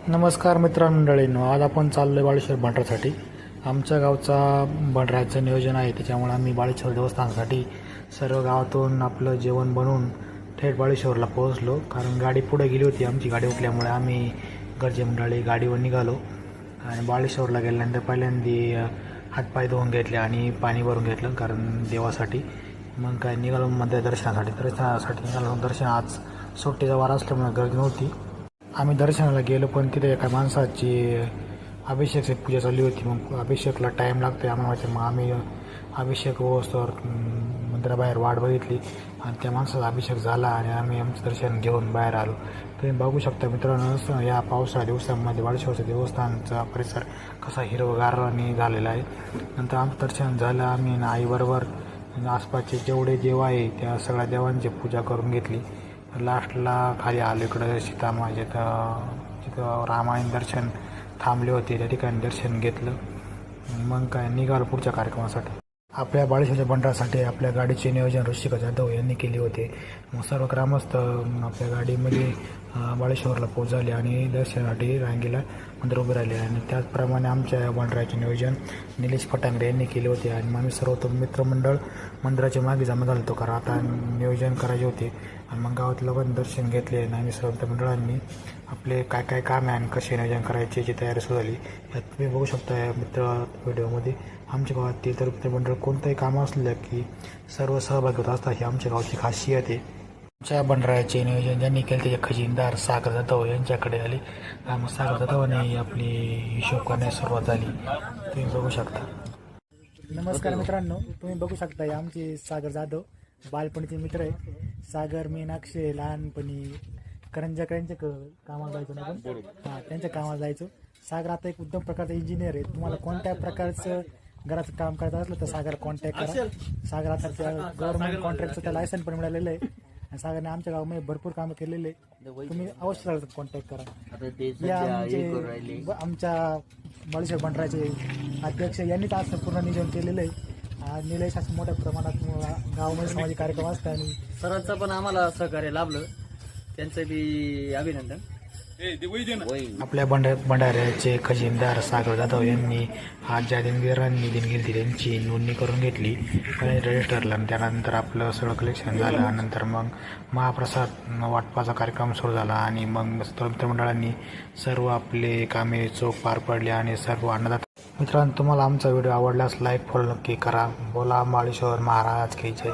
नमस्कार मित्रमंडळींनो, आज आपण चाललो आहे बाळेश्वर बंडरासाठी. आमच्या गावचा बंडराचं नियोजन आहे, त्याच्यामुळे आम्ही बाळेश्वर देवस्थानासाठी सर्व गावातून आपलं जेवण बनवून थेट बाळेश्वरला पोहोचलो. कारण गाडी पुढे गेली होती, आमची गाडी उठल्यामुळे आम्ही घरचे मंडळी गाडीवर निघालो आणि बाळेश्वरला गेल्यानंतर पहिल्यांदा हातपाय धुवून घेतले आणि पाणी भरून घेतलं, कारण देवासाठी. मग काय निघालो मध्ये दर्शनासाठी निघालो. दर्शन आज सुट्टीचा वार असल्यामुळे गर्दी नव्हती. आम्ही दर्शनाला गेलो, पण तिथे एका माणसाची अभिषेकची पूजा चालली होती. मग अभिषेकला टाईम लागतो आम्हाला माहिती. मग आम्ही अभिषेक होस्तोवर मंदिराबाहेर वाट बघितली आणि त्या माणसाचा अभिषेक झाला आणि आम्ही आमचं दर्शन घेऊन बाहेर आलो. तुम्ही बघू शकता मित्रांनो, या पावसाळ्या दिवसांमध्ये बाळेश्वरचं देवस्थानचा परिसर कसा हिरवगाराने झालेला आहे. नंतर आमचं दर्शन झालं. आम्ही आईबरोबर आसपासचे जेवढे देव आहे त्या सगळ्या देवांची पूजा करून घेतली. लास्टला खाली आलो इकडं सीतामाँ जिथं रामायण दर्शन थांबले होते त्या ठिकाणी दर्शन घेतलं. मग काय निघालो पुढच्या कार्यक्रमासाठी. आपल्या बाळेश्वरच्या बंडरासाठी आपल्या गाडीचे नियोजन ऋषिका जाधव यांनी केले होते. मग सर्व ग्रामस्थ आपल्या गाडीमध्ये बाळेश्वरला पोहोचले आणि दर्शनासाठी रांगेला मंदिर उभे राहिले. आणि त्याचप्रमाणे आमच्या बंडराचे नियोजन निलेश फटांगरे यांनी केले होते. आणि मग आम्ही सर्व मित्रमंडळ मंदिराच्या मागे जमा झालो होतो, कारण आता नियोजन करायचे होते. आणि मग गावात लोकांनी दर्शन घेतले आणि आम्ही सर्व मित्रमंडळांनी आपले काय काय काम आहे आणि कसे नियोजन करायचे याची तयारी सुरू झाली. यात तुम्ही बघू शकता या मित्र व्हिडिओमध्ये. आमच्या गावात तर मित्रमंडळ कोणतंही काम असलं की सर्व सहभागी होत असतात, ही आमच्या गावची खासियत आहे. आमच्या बंडराचे नियोजन ज्यांनी केले त्याचे खजिनदार सागर जाधव यांच्याकडे आले. मग सागर जाधवने आपली हिशोब करण्यास सुरुवात झाली. तुम्ही बघू शकता. नमस्कार मित्रांनो, तुम्ही बघू शकता आमचे सागर जाधव बालपणीचे मित्र आहे. सागर, मीनाक्षी लहानपणी करंजाकरांच्या कामाला जायचो ना आपण. त्यांच्या कामाला जायचो. सागर आता एक उत्तम प्रकारचा इंजिनियर आहे. तुम्हाला कोणत्या प्रकारचं घराचं काम करायचं असलं तर सागर कॉन्टॅक्ट करा. सागर आता त्या गव्हर्नमेंट कॉन्ट्रॅक्टचं त्या लायसन पण मिळालेलं आहे आणि सागरने आमच्या गावामध्ये भरपूर कामं केलेले आहे. तुम्ही अवश्य कॉन्टॅक्ट करा. या आमच्या बाळेश्वर बंडराचे अध्यक्ष यांनीच आज पूर्ण नियोजन केलेलं आहे. निलेश असं मोठ्या प्रमाणात गावामध्ये सामाजिक कार्यक्रम असतात आणि सरांचं पण आम्हाला सहकार्य लाभलं, त्यांचं बी अभिनंदन. आपल्या बंडाऱ्याचे खजिनदार सागर जाधव यांनी आज ज्या दिनगिरांनी दिनगिरी त्यांची नोंदणी करून घेतली रजिस्टरला. त्यानंतर आपलं सगळं कलेक्शन झालं. नंतर मग महाप्रसाद वाटपाचा कार्यक्रम सुरू झाला आणि मग मित्रमंडळांनी सर्व आपले कामे चोख पार पडले आणि सर्व अन्नदाता. मित्रांनो, तुम्हाला आमचा व्हिडिओ आवडल्यास लाईक फॉलो नक्की करा. बोला बाळेश्वर महाराज की जय.